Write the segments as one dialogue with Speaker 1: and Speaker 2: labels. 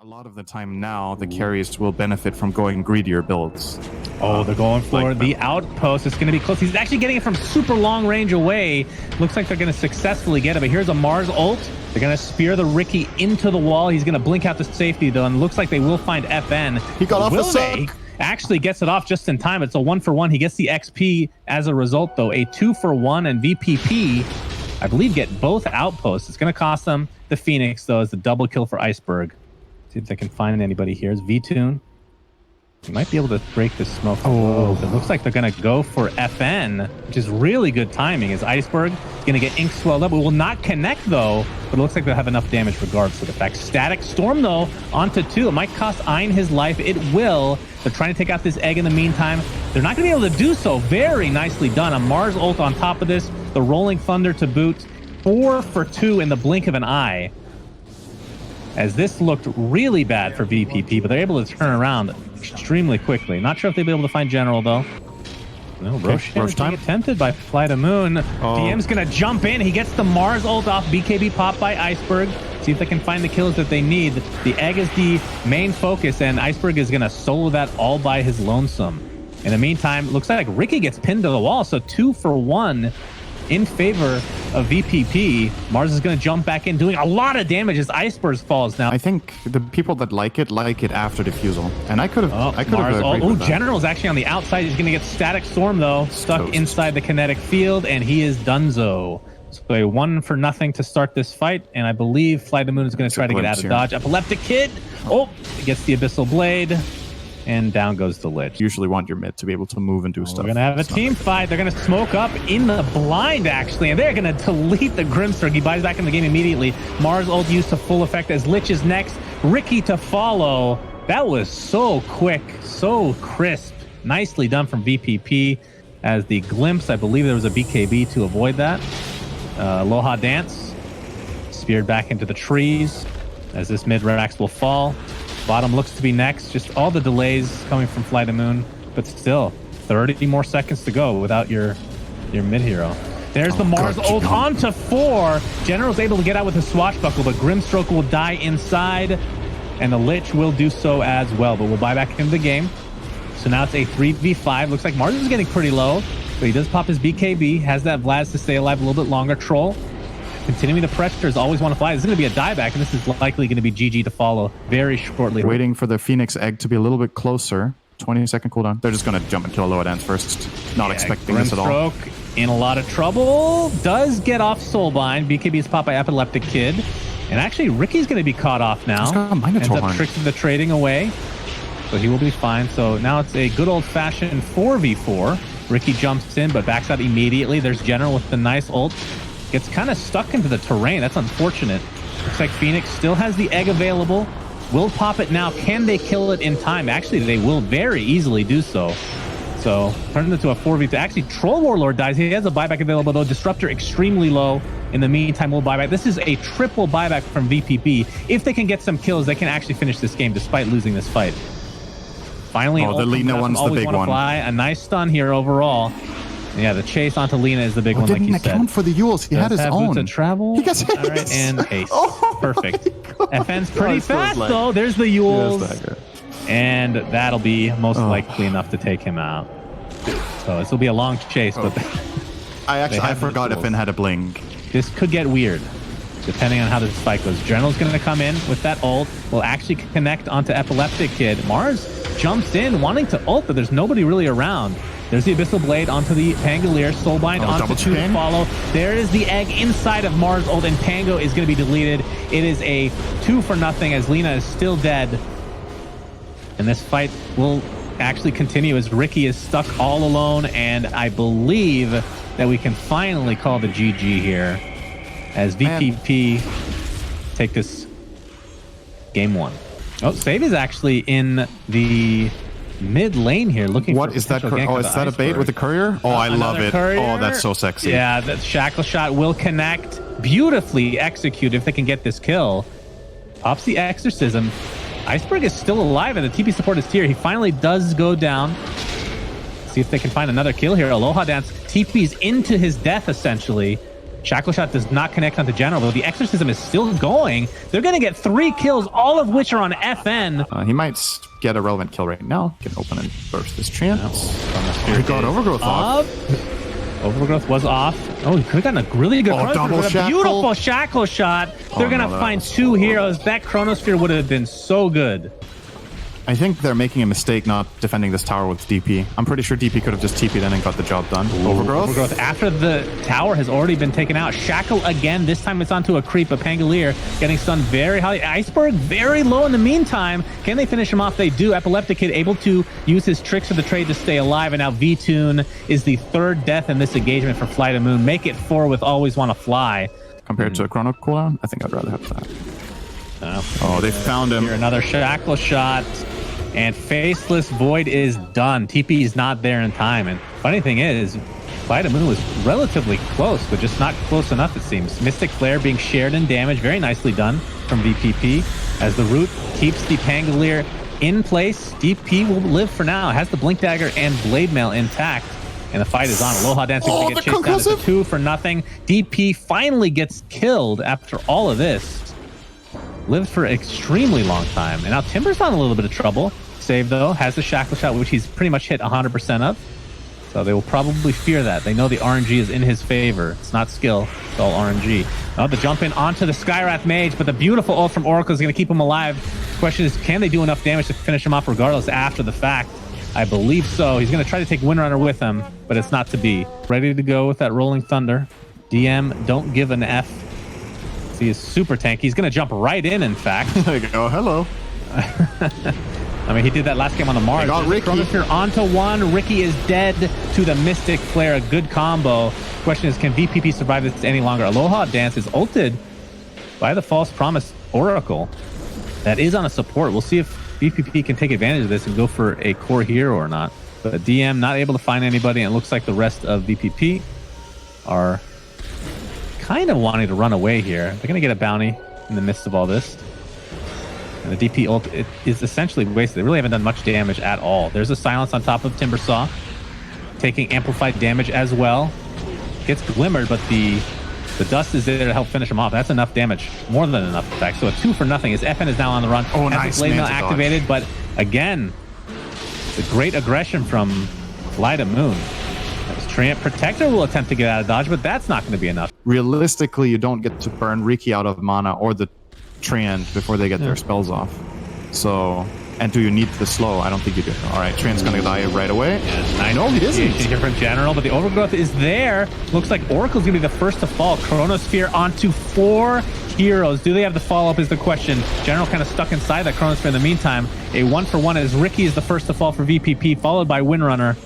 Speaker 1: lot of the time now, the carries will benefit from going greedier builds.
Speaker 2: Oh, they're going for
Speaker 1: like
Speaker 2: the outpost. It's going to be close. He's actually getting it from super long range away. Looks like they're going to successfully get it, but here's a Mars ult. They're going to spear the Riki into the wall. He's going to blink out the safety, though, and looks like they will find FN.
Speaker 1: He got off the suck.
Speaker 2: Actually gets it off just in time. It's a 1-for-1. He gets the XP as a result, though. A 2-for-1, and VPP, I believe, get both outposts. It's going to cost them the Phoenix, though, as the double kill for Iceberg. See if they can find anybody here. It's V-Tune. You might be able to break the smoke. Oh, it looks like they're going to go for FN, which is really good timing, as Iceberg is going to get ink swelled up. It will not connect, though, but it looks like they'll have enough damage regardless of the fact. Static Storm, though, onto 2. It might cost Ein his life. It will. They're trying to take out this egg in the meantime. They're not going to be able to do so. Very nicely done. A Mars ult on top of this. The Rolling Thunder to boot. 4 for 2 in the blink of an eye, as this looked really bad for VPP, but they're able to turn around extremely quickly. Not sure if they'll be able to find General, though. No, Roshan is being attempted by Fly to Moon. DM's going to jump in. He gets the Mars ult off. BKB popped by Iceberg. See if they can find the kills that they need. The egg is the main focus, and Iceberg is going to solo that all by his lonesome. In the meantime, looks like Riki gets pinned to the wall, so 2 for 1 in favor of VPP. Mars is going to jump back in, doing a lot of damage as Iceberg falls now.
Speaker 1: I think the people that like it after defusal, and I could have.
Speaker 2: General's actually on the outside. He's going to get Static Storm, though, stuck inside the kinetic field, and he is donezo. So a 1-for-0 to start this fight, and I believe Fly the Moon is going to try to get out of dodge. Epileptic Kid, gets the Abyssal Blade. And down goes the Lich.
Speaker 1: You usually want your mid to be able to move and do stuff.
Speaker 2: We're going to have a team fight. They're going to smoke up in the blind, actually, and they're going to delete the Grimsturg. He buys back in the game immediately. Mars ult used to full effect as Lich is next. Riki to follow. That was so quick, so crisp. Nicely done from VPP. As the glimpse, I believe there was a BKB to avoid that. Aloha Dance. Speared back into the trees as this mid-rax will fall. Bottom looks to be next. Just all the delays coming from Fly to Moon, but still 30 more seconds to go without your mid hero. There's the Mars ult onto 4. General's able to get out with his swashbuckle, but Grimstroke will die inside, and the Lich will do so as well. But we'll buy back into the game. So now it's a 3v5. Looks like Mars is getting pretty low, but he does pop his BKB. Has that Vlad to stay alive a little bit longer. Troll continuing the pressures, always want to fly. This is going to be a dieback, and this is likely going to be GG to follow very shortly.
Speaker 1: Waiting for the Phoenix egg to be a little bit closer. 20-second cooldown. They're just going to jump and kill Aloha Dance first. Not expecting this at all.
Speaker 2: In a lot of trouble. Does get off Soulbind. BKB is popped by Epileptic Kid. And actually, Riki's going to be caught off now. Ends up tricking the trading away. So he will be fine. So now it's a good old-fashioned 4v4. Riki jumps in, but backs out immediately. There's General with the nice ult. Gets kind of stuck into the terrain. That's unfortunate. Looks like Phoenix still has the egg available. Will pop it now. Can they kill it in time? Actually, they will very easily do so. So, turns into a 4v2. Actually, Troll Warlord dies. He has a buyback available, though. Disruptor extremely low. In the meantime, we'll buyback. This is a triple buyback from VPP. If they can get some kills, they can actually finish this game despite losing this fight. Finally,
Speaker 1: the Lina one's the big one.
Speaker 2: A nice stun here overall. Yeah, the chase onto Lina is the big one, like you said.
Speaker 1: Didn't account for the Yules. He had his own.
Speaker 2: Boots of travel.
Speaker 1: He gets hit.
Speaker 2: All right, and ace. Perfect. FN's pretty fast, though. There's the Yules. And that'll be most likely enough to take him out. So this will be a long chase, but...
Speaker 1: I forgot FN had a blink.
Speaker 2: This could get weird, depending on how this fight goes. General's going to come in with that ult. Will actually connect onto Epileptic Kid. Mars jumps in, wanting to ult, but there's nobody really around. There's the Abyssal Blade onto the Pangolier. Soulbind onto 2 to follow. There is the egg inside of Mars ult, and Pango is going to be deleted. It is a 2-for-0 as Lina is still dead. And this fight will actually continue as Riki is stuck all alone, and I believe that we can finally call the GG here as VPP take this game 1. Oh, Save is actually in the mid lane here looking
Speaker 1: what
Speaker 2: for
Speaker 1: is that? Is that a bait with the courier? Oh, I love it.
Speaker 2: Courier.
Speaker 1: Oh, that's so sexy.
Speaker 2: Yeah, that shackle shot will connect. Beautifully executed if they can get this kill. Pops the exorcism. Iceberg is still alive and the TP support is here. He finally does go down. See if they can find another kill here. Aloha Dance TPs into his death essentially. Shackle Shot does not connect onto General, but the Exorcism is still going. They're going to get 3 kills, all of which are on FN.
Speaker 1: He might get a relevant kill right now. Can open and burst his chance. He got Overgrowth off.
Speaker 2: Overgrowth was off. Oh, he could have gotten a really good
Speaker 1: double
Speaker 2: beautiful Shackle Shot. They're going to find 2 heroes. That Chronosphere would have been so good.
Speaker 1: I think they're making a mistake not defending this tower with DP. I'm pretty sure DP could have just TP'd in and got the job done. Overgrowth
Speaker 2: after the tower has already been taken out. Shackle again. This time it's onto a creep. A Pangolier getting stunned very high. Iceberg very low in the meantime. Can they finish him off? They do. Epileptic Kid able to use his tricks of the trade to stay alive. And now V-Tune is the 3rd death in this engagement for Flight of Moon. Make it 4 with Always Want to Fly.
Speaker 1: Compared to a Chrono cooldown, I think I'd rather have that. Oh, they found him.
Speaker 2: Here, another Shackle Shot. And Faceless Void is done. TP is not there in time. And funny thing is, Flight of Moon was relatively close, but just not close enough, it seems. Mystic Flare being shared in damage. Very nicely done from VPP. As the Root keeps the Pangolier in place, DP will live for now. Has the Blink Dagger and Blade Mail intact. And the fight is on. Aloha Dancer to get chased down. It's a 2 for nothing. DP finally gets killed after all of this. Lived for an extremely long time. And now Timber's on a little bit of trouble. Save, though, has the Shackle Shot, which he's pretty much hit 100% of. So they will probably fear that. They know the RNG is in his favor. It's not skill. It's all RNG. Now the jump in onto the Skywrath Mage, but the beautiful ult from Oracle is going to keep him alive. The question is, can they do enough damage to finish him off regardless after the fact? I believe so. He's going to try to take Windrunner with him, but it's not to be. Ready to go with that Rolling Thunder. DM, don't give an F. He is super tanky. He's going to jump right in fact.
Speaker 1: There you go. Hello.
Speaker 2: I mean, he did that last game on the Mars. Chronosphere onto 1. Ricky is dead to the Mystic Flare. A good combo. Question is, can VPP survive this any longer? Aloha Dance is ulted by the False Promise Oracle. That is on a support. We'll see if VPP can take advantage of this and go for a core hero or not. But DM not able to find anybody, and it looks like the rest of VPP are kind of wanting to run away here. They're going to get a bounty in the midst of all this. And the DP ult is essentially wasted. They really haven't done much damage at all. There's a silence on top of Timbersaw, taking amplified damage as well. Gets glimmered, but the dust is there to help finish him off. That's enough damage. More than enough, in fact. So a 2 for nothing as FN is now on the run.
Speaker 1: Oh, nice.
Speaker 2: Blade Mail activated, but again, it's a great aggression from Flight of Moon. Treant Protector will attempt to get out of dodge, but that's not going to be enough.
Speaker 1: Realistically, you don't get to burn Riki out of mana or the Treant before they get their spells off. So, and do you need the slow? I don't think you do. All right, Treant's going to die right away.
Speaker 2: Yeah, I know he isn't. Here from General, but the Overgrowth is there. Looks like Oracle's going to be the first to fall. Chronosphere onto 4 heroes. Do they have the follow-up is the question. General kind of stuck inside that Chronosphere in the meantime. A 1-for-1 as Ricky is the first to fall for VPP, followed by Windrunner.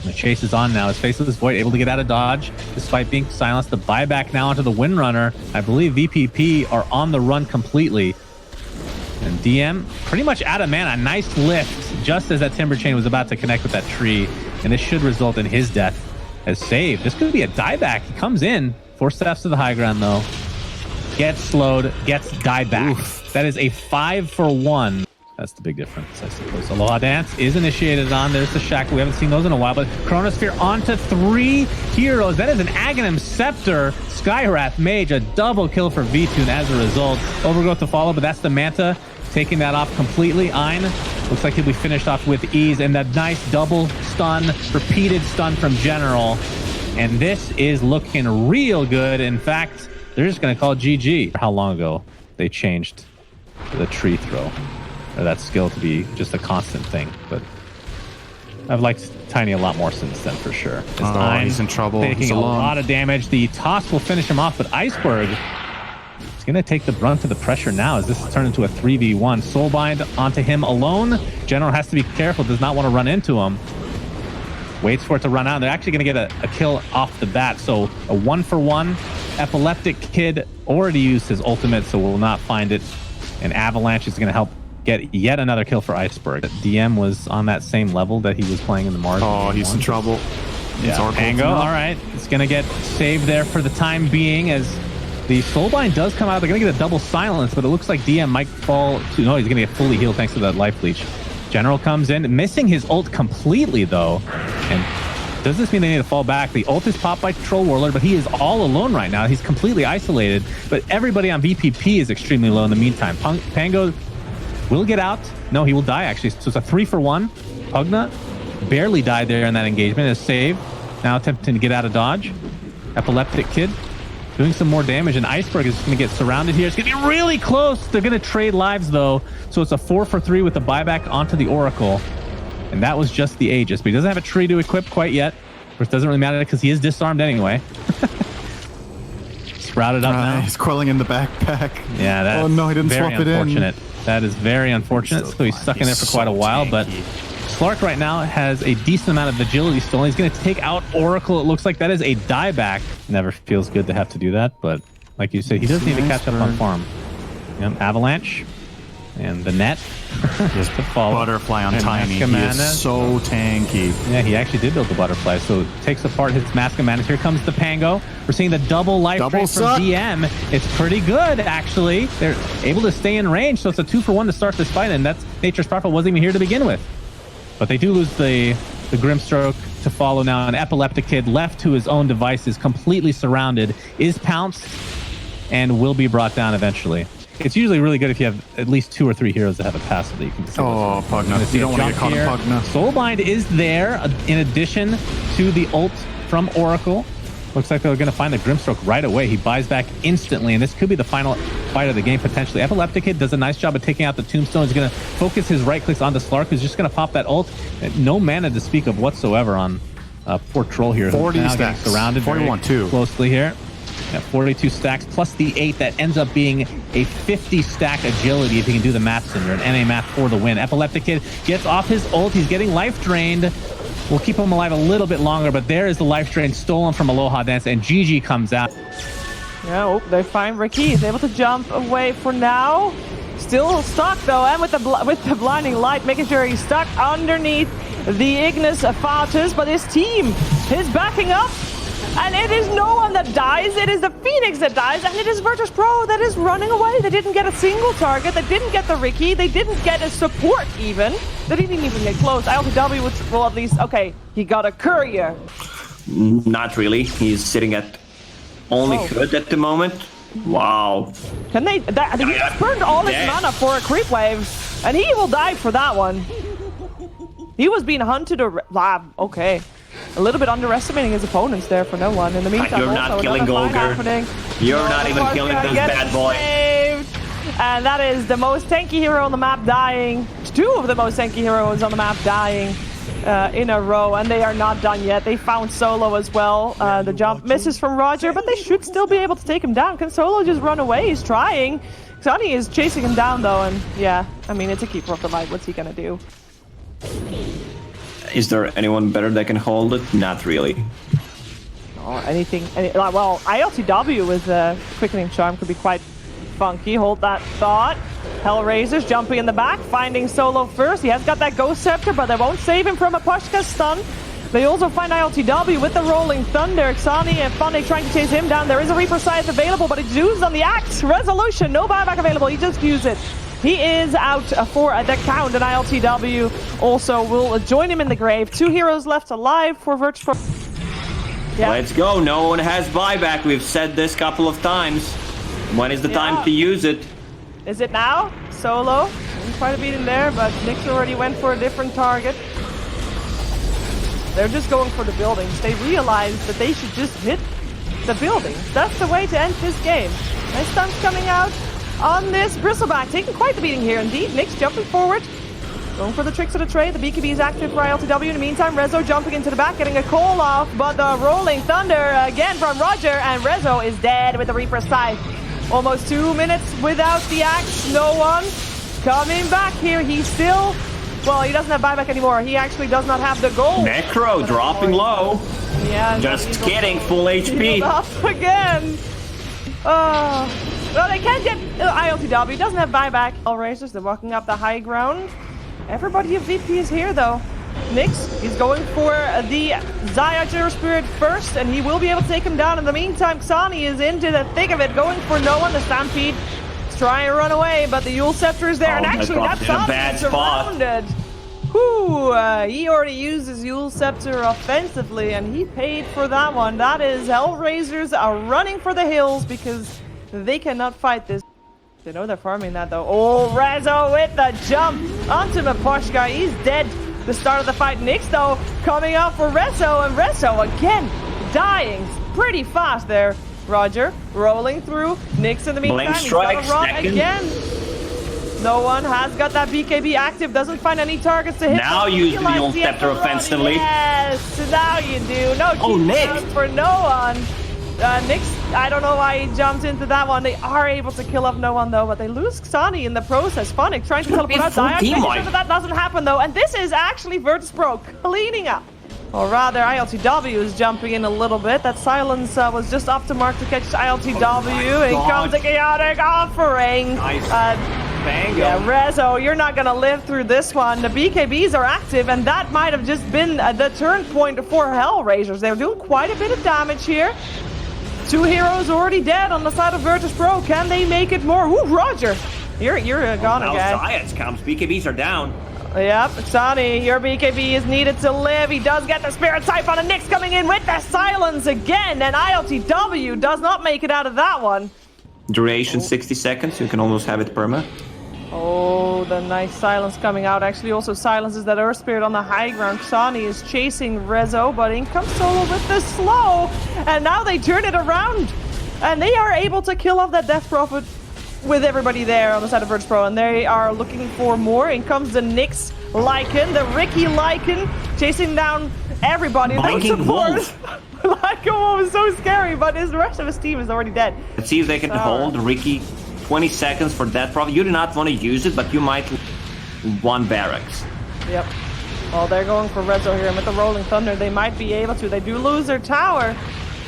Speaker 2: The chase is on now. His Faceless Void able to get out of dodge despite being silenced. The buyback now onto the Windrunner. I believe VPP are on the run completely. And DM pretty much out of mana. Nice lift just as that Timber Chain was about to connect with that tree. And this should result in his death as saved. This could be a dieback. He comes in. 4 steps to the high ground though. Gets slowed. Gets dieback. Oof. That is a 5-for-1. That's the big difference, I suppose. Aloha Dance is initiated on. There's the Shackle. We haven't seen those in a while, but Chronosphere onto 3 heroes. That is an Aghanim Scepter. Skywrath Mage, a double kill for V-Tune as a result. Overgrowth to follow, but that's the Manta taking that off completely. Ein looks like he'll be finished off with ease, and that nice double stun, repeated stun from General. And this is looking real good. In fact, they're just going to call it GG. How long ago they changed the tree throw? Or that skill to be just a constant thing, but I've liked Tiny a lot more since then for sure.
Speaker 1: He's in trouble.
Speaker 2: Taking a lot of damage. The toss will finish him off, but Iceberg is going to take the brunt of the pressure now as this is turned into a 3v1. Soulbind onto him alone. General has to be careful, does not want to run into him. Waits for it to run out. They're actually going to get a kill off the bat, so a 1-for-1. Epileptic Kid already used his ultimate, so will not find it. And Avalanche is going to help get yet another kill for Iceberg. DM was on that same level that he was playing in the Mars.
Speaker 1: Oh, he's in trouble.
Speaker 2: Yeah, Pango, all right. It's going to get saved there for the time being as the Soulbind does come out. They're going to get a double silence, but it looks like DM might fall to... No, he's going to get fully healed thanks to that life leech. General comes in, missing his ult completely, though. And Does this mean they need to fall back? The ult is popped by Troll Warlord, but he is all alone right now. He's completely isolated, but everybody on VPP is extremely low in the meantime. Pango will get out. No, he will die, actually. So it's a 3-for-1. Pugna barely died there in that engagement. Is saved. Now attempting to get out of dodge. Epileptic Kid doing some more damage, and Iceberg is going to get surrounded here. It's going to be really close. They're going to trade lives, though. So it's a 4-for-3 with the buyback onto the Oracle. And that was just the Aegis, but he doesn't have a tree to equip quite yet. Which doesn't really matter because he is disarmed anyway. Sprouted up now.
Speaker 1: He's crawling in the backpack.
Speaker 2: Yeah, that's
Speaker 1: oh no, he didn't
Speaker 2: very
Speaker 1: swap it in.
Speaker 2: Unfortunate. That is very unfortunate. So he's stuck in there for quite a while, but Slark right now has a decent amount of agility still. He's going to take out Oracle. It looks like that is a dieback. Never feels good to have to do that, but like you said, he does need to catch up on farm. Avalanche and the net.
Speaker 1: Just butterfly on Tiny. He is so tanky.
Speaker 2: Yeah, he actually did build the butterfly, so takes apart his Mask of Madness. Here comes the Pango. We're seeing the double life drain from DM. It's pretty good, actually. They're able to stay in range, so it's a 2-for-1 to start this fight, and that's Nature's Prophet wasn't even here to begin with. But they do lose the Grimstroke to follow now. An Epileptic Kid left to his own devices, completely surrounded, is pounced, and will be brought down eventually. It's usually really good if you have at least 2 or 3 heroes that have a passive that you can.
Speaker 1: Oh, Pugna. You don't want to get caught in Pugna.
Speaker 2: Soulbind is there in addition to the ult from Oracle. Looks like they're going to find the Grimstroke right away. He buys back instantly, and this could be the final fight of the game potentially. Epileptic Kid does a nice job of taking out the Tombstone. He's going to focus his right clicks onto Slark, who's just going to pop that ult. No mana to speak of whatsoever on poor Troll here.
Speaker 1: 40 stacks.
Speaker 2: Surrounded
Speaker 1: 41 too.
Speaker 2: Closely here. Yeah, 42 stacks plus the 8 that ends up being a 50 stack agility if he can do the math or an NA math for the win. Epileptic Kid gets off his ult. He's getting life drained. We'll keep him alive a little bit longer, but there is the life drain stolen from Aloha Dance, and GG comes out.
Speaker 3: Yeah, oh, they find Ricky. He's able to jump away for now. Still stuck though, and with the blinding light, making sure he's stuck underneath the Ignis Fatus, but his team is backing up. And it is no one that dies, it is the Phoenix that dies, and it is Virtus.pro that is running away. They didn't get a single target, they didn't get the Ricky, they didn't get a support even. They didn't even get close. ILTW would, well, at least, okay, he got a courier.
Speaker 4: Not really, he's sitting at only good at the moment. Wow.
Speaker 3: Can they, he just burned all his mana for a creep wave, and he will die for that one. He was being hunted around, okay. A little bit underestimating his opponents there for no one. In the meantime,
Speaker 4: you're not killing Golger. You're not even killing this bad boy.
Speaker 3: Saved. And that is the most tanky hero on the map dying. 2 of the most tanky heroes on the map dying in a row. And they are not done yet. They found Solo as well. The jump misses from Roger, but they should still be able to take him down. Can Solo just run away? He's trying. Sunny is chasing him down though. And yeah, I mean, it's a keeper of the light. What's he gonna do?
Speaker 4: Is there anyone better that can hold it? Not really.
Speaker 3: Oh, well, ILTW with a quickening charm could be quite funky. Hold that thought. Hellraiser's jumping in the back, finding Solo first. He has got that Ghost Scepter, but they won't save him from a Pushka stun. They also find ILTW with the Rolling Thunder. Xani and Funny trying to chase him down. There is a Reaper Scythe available, but it's used on the Axe. Resolution, no buyback available. He just used it. He is out for the count, and ILTW also will join him in the grave. 2 heroes left alive for Virtus.pro.
Speaker 4: Yeah. Let's go. No one has buyback. We've said this a couple of times. When is the time to use it?
Speaker 3: Is it now? Solo. Quite a beat in there, but Nyx already went for a different target. They're just going for the buildings. They realized that they should just hit the buildings. That's the way to end this game. Nice stunts coming out on this Bristleback, taking quite the beating here indeed. Nyx jumping forward, going for the tricks of the trade. The BKB is active for ILTW. In the meantime, Rezo jumping into the back, getting a call off, but the Rolling Thunder again from Roger, and Rezo is dead with the Reaper Scythe. Almost 2 minutes without the axe. No one coming back here. He's still, well, he doesn't have buyback anymore. He actually does not have the gold.
Speaker 4: Necro dropping low.
Speaker 3: Yeah.
Speaker 4: Just kidding, full HP.
Speaker 3: Up again. Well, they can't get ILTW. Doesn't have buyback. All racers, they're walking up the high ground. Everybody of VP is here though. Nyx, he's going for the Xayah Spirit first, and he will be able to take him down. In the meantime, Xani is into the thick of it, going for no one. The Stampede is trying to run away, but the Yule Scepter is there, and actually that Xani is surrounded. He already used his Yule Scepter offensively, and he paid for that one. That is, Hellraisers are running for the hills because they cannot fight this. They know they're farming that, though. Oh, Rezo with the jump onto Pushka. He's dead. The start of the fight. Nyx, though, coming up for Rezo, and Rezo again dying pretty fast there. Roger rolling through. Nyx in the meantime.
Speaker 4: Blink
Speaker 3: He's
Speaker 4: strike,
Speaker 3: got a rock
Speaker 4: second.
Speaker 3: again. No one has got that BKB active. Doesn't find any targets to hit.
Speaker 4: Now use the Yule Scepter offensively.
Speaker 3: Yes, now you do. No
Speaker 4: Nyx
Speaker 3: for no one. Nyx, I don't know why he jumped into that one. They are able to kill off no one though, but they lose Xani in the process. Funnick trying to teleport out Zion. Making sure that doesn't happen though. And this is actually Virtus.pro cleaning up. Or rather, ILTW is jumping in a little bit. That silence was just up to mark to catch ILTW. In comes a chaotic offering.
Speaker 4: Nice. Bango.
Speaker 3: Yeah, Rezo, you're not gonna live through this one. The BKBs are active, and that might have just been the turn point for Hellraisers. They're doing quite a bit of damage here. 2 heroes already dead on the side of Virtus.pro. Can they make it more? Ooh, Roger, you're gone
Speaker 4: now
Speaker 3: again.
Speaker 4: Science comes. BKBs are down.
Speaker 3: Yep, Xani, your BKB is needed to live. He does get the Spirit Type on, and Nyx coming in with the silence again, and ILTW does not make it out of that one.
Speaker 4: Duration 60 seconds. You can almost have it perma.
Speaker 3: Oh, the nice silence coming out. Actually, also silences that Earth Spirit on the high ground. Xani is chasing Rezo, but in comes Solo with the slow, and now they turn it around, and they are able to kill off that Death Prophet with everybody there on the side of Virtus.pro, and they are looking for more. In comes the Nyx Lycan, the Ricky Lycan, chasing down everybody.
Speaker 4: Blinking Wolf.
Speaker 3: Lycan was so scary, but the rest of his team is already dead.
Speaker 4: Let's see if they can hold Ricky 20 seconds for that profit. You do not want to use it, but you might one barracks.
Speaker 3: Yep. Well, they're going for Rezo here, and with the Rolling Thunder, they might be able to. They do lose their tower.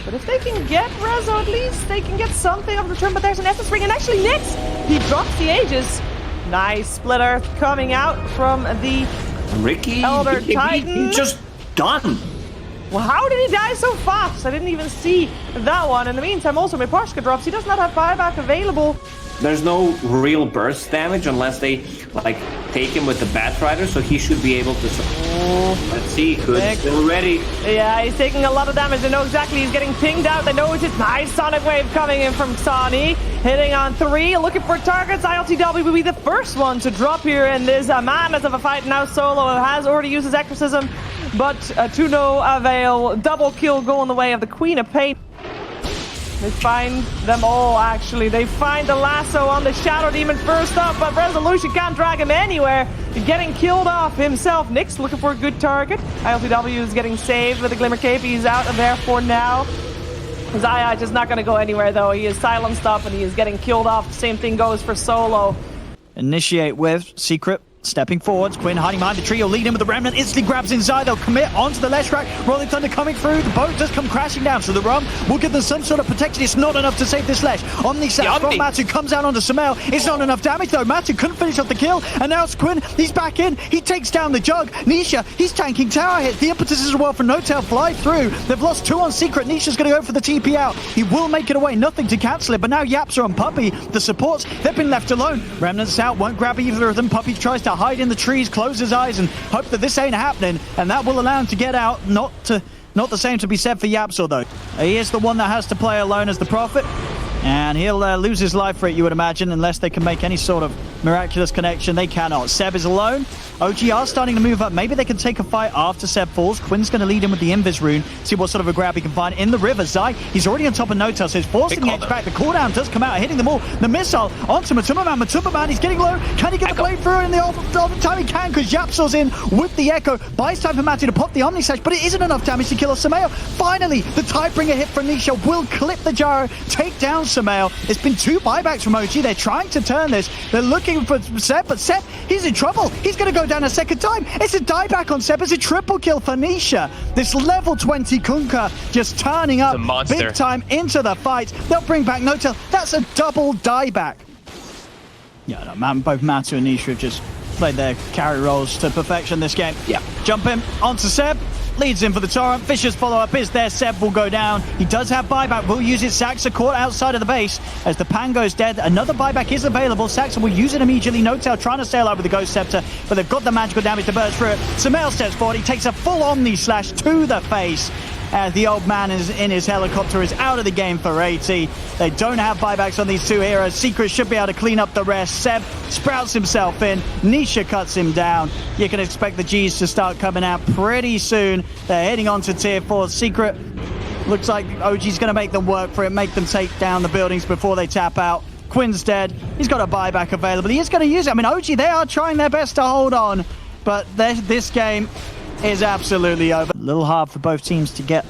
Speaker 3: But if they can get Rezo, at least they can get something of return. But there's an Essence Ring, and actually Nyx, he drops the Aegis. Nice Split Earth coming out from the
Speaker 4: Ricky
Speaker 3: Elder Titan.
Speaker 4: He's just done.
Speaker 3: Well, how did he die so fast? I didn't even see that one. In the meantime, also Pushka drops. He does not have buyback available.
Speaker 4: There's no real burst damage unless they like take him with the Batrider, so he should be able to. Let's see, Hood's still ready.
Speaker 3: Yeah, he's taking a lot of damage. They know exactly he's getting pinged out. They know it's a nice Sonic Wave coming in from Xani. Hitting on 3, looking for targets. ILTW will be the first one to drop here in this madness of a fight. Now Solo has already used his Exorcism, but to no avail. Double kill going the way of the Queen of Pain. They find them all, actually. They find the lasso on the Shadow Demon first up, but Resolution can't drag him anywhere. Getting killed off himself. Nyx looking for a good target. ILTW is getting saved with the Glimmer Cape. He's out of there for now. Zaya just not going to go anywhere, though. He is silenced up, and he is getting killed off. Same thing goes for Solo.
Speaker 5: Initiate with Secret. Stepping forwards, Quinn hiding behind the tree, will lead in with the Remnant, instantly grabs inside, they'll commit onto the left track, Rolling Thunder coming through, the boat does come crashing down, so the Rum will give them some sort of protection. It's not enough to save this Lesh. Omni Sap from Matu comes down onto Sumail, it's not enough damage though, Matu couldn't finish off the kill, and now it's Quinn, he's back in, he takes down the Jug, Nisha, he's tanking tower hits, the impetus as well for No-Tail fly through, they've lost 2 on Secret, Nisha's going to go for the TP out, he will make it away, nothing to cancel it, but now Yaps are on Puppy, the supports, they've been left alone, Remnants out, won't grab either of them, Puppy tries to hide in the trees, close his eyes and hope that this ain't happening, and that will allow him to get out. Not the same to be said for Yapsor though. He is the one that has to play alone as the Prophet, and he'll lose his life for it, you would imagine, unless they can make any sort of miraculous connection. They cannot. Seb is alone. OG are starting to move up. Maybe they can take a fight after Seb falls. Quinn's going to lead him with the Invis rune, see what sort of a grab he can find in the river. Zai, he's already on top of No-Tail, so he's forcing the X back. The cooldown does come out, hitting them all. The missile onto Matumbaman. Matumbaman, he's getting low. Can he get the blade through in the time he can? Because Yapsor's in with the Echo. Buys time for Matu to pop the Omni Slash, but it isn't enough damage to kill off Sumail. Finally, the Tidebringer hit from Nisha will clip the Gyro, take down Sumail. It's been 2 buybacks from OG. They're trying to turn this. They're looking for Seb, but Seb, he's in trouble. He's going to go down a second time. It's a dieback on Seb. It's a triple kill for Nisha. This level 20 Kunkka just turning up big time into the fight. They'll bring back No-Tail. That's a double dieback. Yeah, no, man, both Matu and Nisha have just played their carry roles to perfection this game. Yeah, jump in onto Seb. leads in for the Torrent. Fisher's follow-up is there. Seb will go down. He does have buyback. Will use it. Saxa caught outside of the base as the Pan goes dead. Another buyback is available. Saxa will use it immediately. No-Tail trying to stay alive with the Ghost Scepter, but they've got the magical damage to burst through it. Sumail steps forward. He takes a full Omni Slash to the face. As the old man is in his helicopter is out of the game for 80. They don't have buybacks on these two heroes. Secret should be able to clean up the rest. Seb sprouts himself in. Nisha cuts him down. You can expect the G's to start coming out pretty soon. They're heading on to tier 4. Secret looks like OG's going to make them work for it, make them take down the buildings before they tap out. Quinn's dead. He's got a buyback available. He is going to use it. I mean, OG, they are trying their best to hold on, but this game is absolutely over. A little hard for both teams to get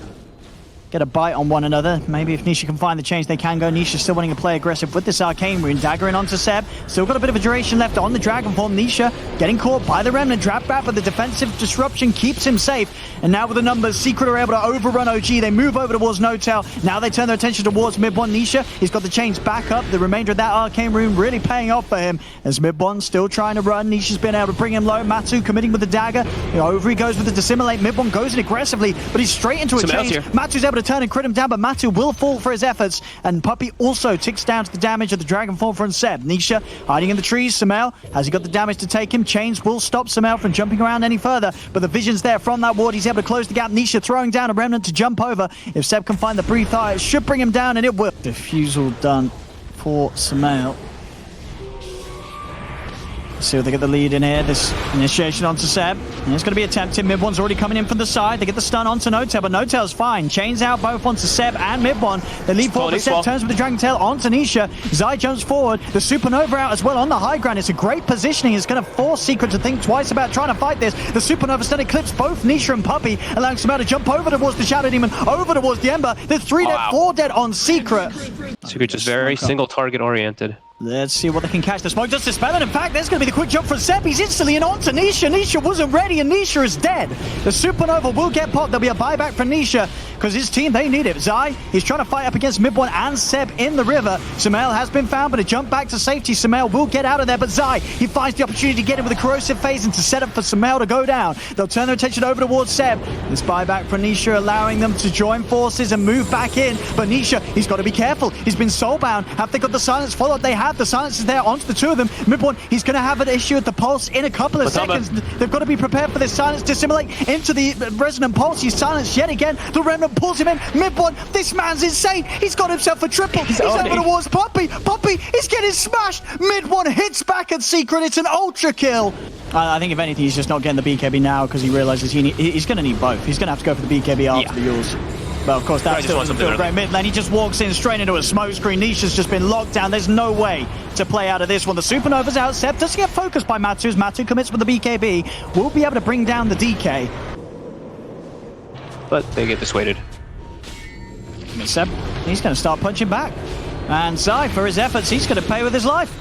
Speaker 5: a bite on one another. Maybe if Nisha can find the change, they can go. Nisha still wanting to play aggressive with this Arcane Rune. Daggering onto Seb. Still got a bit of a duration left on the Dragon Form. Nisha getting caught by the Remnant. Drop back, but the defensive disruption keeps him safe. And now with the numbers, Secret are able to overrun OG. They move over towards No-Tail. Now they turn their attention towards Mid-1. Nisha, he's got the chains back up. The remainder of that Arcane Rune really paying off for him. As Mid-1 still trying to run. Nisha's been able to bring him low. Matu committing with the dagger. Over he goes with the Dissimulate. Mid-1 goes in aggressively, but he's straight into a chain. Matu's able to turn and crit him down, but Matu will fall for his efforts, and Puppy also ticks down to the damage of the Dragon Form from Seb. Nisha hiding in the trees. Sumail, has he got the damage to take him? Chains will stop Sumail from jumping around any further, but the vision's there from that ward. He's able to close the gap. Nisha throwing down a Remnant to jump over. If Seb can find the Breathe Eye, it should bring him down, and it will. Diffusal done for Sumail. See if they get the lead in here. This initiation onto Seb. And it's going to be attempted. Mid-1's already coming in from the side. They get the stun onto No-Tail, but No-Tail's fine. Chains out both onto Seb and Mid-1. They lead forward, but Seb turns with the Dragon Tail onto Nisha. Zai jumps forward. The Supernova out as well on the high ground. It's a great positioning. It's going to force Secret to think twice about trying to fight this. The Supernova stun eclipse both Nisha and Puppy, allowing Sumail to jump over towards the Shadow Demon, over towards the Ember. There's 3 dead, 4 dead on Secret.
Speaker 6: Secret just very single target oriented.
Speaker 5: Let's see what they can catch. The smoke does dispel it. In fact, there's going to be the quick jump from Seb. He's instantly in onto Nisha. Nisha wasn't ready, and Nisha is dead. The Supernova will get popped. There'll be a buyback for Nisha, because his team, they need it. Zai, he's trying to fight up against Mid-1 and Seb in the river. Sumail has been found, but a jump back to safety. Sumail will get out of there, but Zai, he finds the opportunity to get in with a corrosive phase and to set up for Sumail to go down. They'll turn their attention over towards Seb. This buyback for Nisha, allowing them to join forces and move back in. But Nisha, he's got to be careful. He's been soulbound. Have they got the silence followed? They have. The silence is there onto the two of them. Mid-1, he's going to have an issue at the pulse in a couple of seconds. They've got to be prepared for this silence. Dissimulate into the resonant pulse. He's silenced yet again. The Remnant pulls him in. Mid-1, this man's insane. He's got himself a triple. He's over towards Puppy. Puppy is getting smashed. Mid-1 hits back at Secret. It's an ultra kill. I think if anything, he's just not getting the BKB now because he realizes he's going to need both. He's going to have to go for the BKB after the Yules. But of course, that still doesn't feel great. Mid lane, he just walks in straight into a smoke screen. Nisha's just been locked down. There's no way to play out of this one. The Supernova's out. Seb doesn't get focused by Matu. Matu commits with the BKB. Will be able to bring down the DK.
Speaker 6: But they get dissuaded.
Speaker 5: And Seb, he's going to start punching back. And Zai, for his efforts, he's going to pay with his life.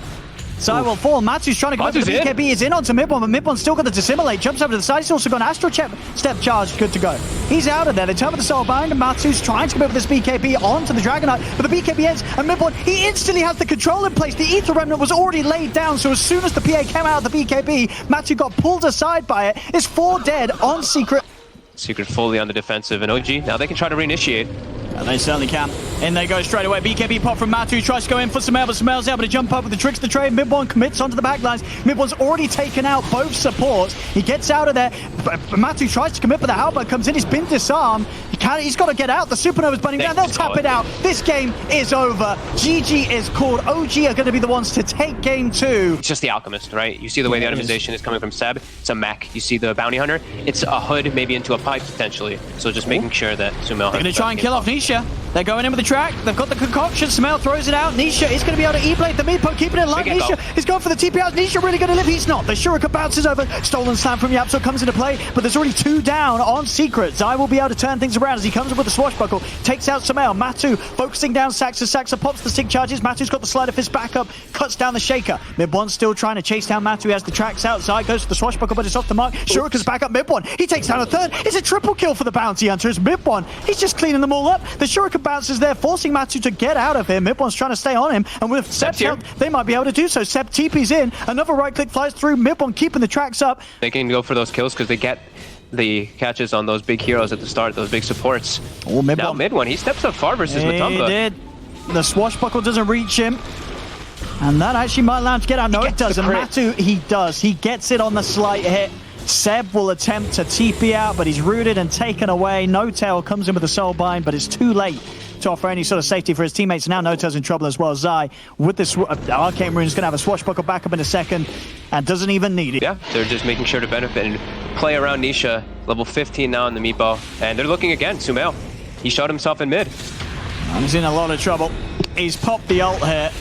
Speaker 5: Zai will fall. Matu's trying to go for the BKB. He's in onto Mid-1, but Mid-1's still got the Dissimulate. Jumps over to the side. He's also got an Astral Step Charge. Good to go. He's out of there. They turn with the Soulbind, and Matu's trying to commit with this BKB onto the Dragonite, but the BKB ends, and Mid-1, he instantly has the control in place. The Ether Remnant was already laid down, so as soon as the PA came out of the BKB, Matu got pulled aside by it. It's 4 dead on Secret.
Speaker 6: Secret fully on the defensive, and OG, now they can try to reinitiate.
Speaker 5: And they certainly can. In they go straight away. BKB pop from Matu. Tries to go in for Sumail, but Sumail's able to jump up with the tricks of the trade. Mid-1 commits onto the backlines. Mid-1's already taken out both supports. He gets out of there. Matu tries to commit, but the Halberd comes in. He's been disarmed. He's got to get out. The Supernova's burning down. They'll tap it out. This game is over. GG is called. OG are going to be the ones to take game 2.
Speaker 6: It's just the Alchemist, right? You see the way the itemization is coming from Seb. It's a mech. You see the Bounty Hunter. It's a hood, maybe into a pipe, potentially. So just making sure that Sumail...
Speaker 5: They're going to try and kill off Nisha. They're going in with the track. They've got the concoction. Sumail throws it out. Nisha is going to be able to E-Blade the mid-poke, keeping it alive. Nisha is going for the TP out. Nisha really going to live. He's not. The Shuriken bounces over. Stolen Slam from Yapso comes into play, but there's already 2 down on Secret. Zai will be able to turn things around as he comes up with the swashbuckle. Takes out Sumail. Matu focusing down Saxa. Saxa pops the stick charges. Matu's got the sleight of fist back up. Cuts down the shaker. Mid-1 still trying to chase down Matu. He has the tracks out. Zai goes for the swashbuckle, but it's off the mark. Shuriken's back up Mid-1. He takes down a third. It's a triple kill for the Bounty Hunter. It's Mid-1. He's just cleaning them all up. The Shuriken bounces there, forcing Matu to get out of here. Mid-1's trying to stay on him, and with Seb's help, they might be able to do so. Seb TP's in. Another right click flies through. Mid-1 keeping the tracks up.
Speaker 6: They can go for those kills because they get the catches on those big heroes at the start, those big supports.
Speaker 5: Oh, mid
Speaker 6: Now
Speaker 5: one.
Speaker 6: mid one, he steps up far versus
Speaker 5: He
Speaker 6: Matumba.
Speaker 5: did. The swashbuckle doesn't reach him. And that actually might allow him to get out. No, it doesn't. Matu, he does. He gets it on the slight hit. Seb will attempt to TP out, but he's rooted and taken away. No Tail comes in with the soul bind, but it's too late to offer any sort of safety for his teammates. Now No Tail's in trouble as well. Zai with this Arcane Rune's going to have a swashbuckle back up in a second and doesn't even need it.
Speaker 6: Yeah, they're just making sure to benefit and play around Nisha. Level 15 now in the meatball. And they're looking again, Sumail. He shot himself in mid.
Speaker 5: And he's in a lot of trouble. He's popped the ult here.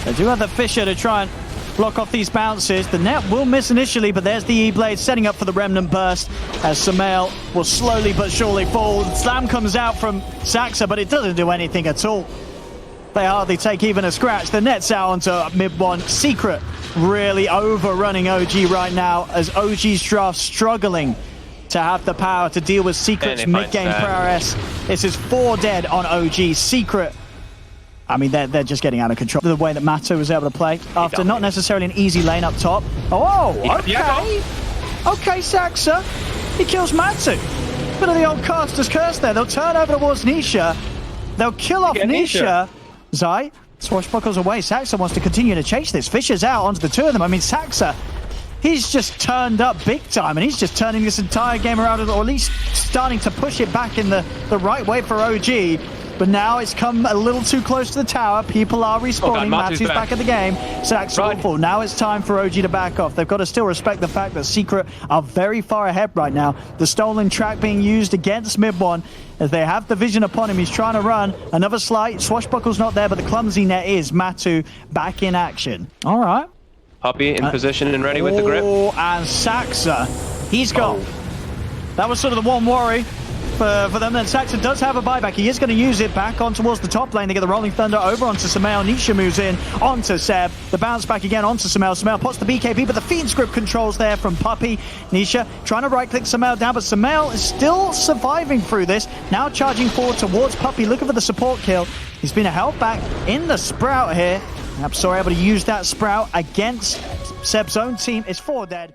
Speaker 5: They do have the Fissure to try and block off these bounces. The net will miss initially, but there's the E-Blade setting up for the Remnant Burst as Sumail will slowly but surely fall. Slam comes out from Saxa, but it doesn't do anything at all. They hardly take even a scratch. The net's out onto mid one. Secret really overrunning OG right now as OG's draft struggling to have the power to deal with Secret's mid-game prowess. This is 4 dead on OG. Secret, I mean, they're just getting out of control. The way that Matu was able to play after not necessarily an easy lane up top. Oh, okay. Okay, Saxa. He kills Matu. Bit of the old caster's curse there. They'll turn over towards Nisha. They'll kill off Nisha. Zai swashbuckles away. Saxa wants to continue to chase this. Fisher's out onto the two of them. I mean, Saxa, he's just turned up big time, and he's just turning this entire game around, or at least starting to push it back in the right way for OG. But now it's come a little too close to the tower. People are respawning. Matu's back at the game. Saxa will fall. Now it's time for OG to back off. They've got to still respect the fact that Secret are very far ahead right now. The stolen track being used against mid one as they have the vision upon him. He's trying to run. Another slight. Swashbuckle's not there, but the clumsy net is. Matu back in action. All right.
Speaker 6: Puppey in position and ready with the grip.
Speaker 5: Oh, and Saxa, he's gone. That was sort of the one worry for them. Then Saxa does have a buyback. He is going to use it back on towards the top lane. They get the Rolling Thunder over onto Sumail. Nisha moves in onto Seb. The bounce back again onto Sumail. Sumail pots the BKB, but the Fiend's grip controls there from Puppey. Nisha trying to right-click Sumail down, but Sumail is still surviving through this. Now charging forward towards Puppey, looking for the support kill. He's been held back in the Sprout here. Absol able to use that Sprout against Seb's own team. It's 4 dead.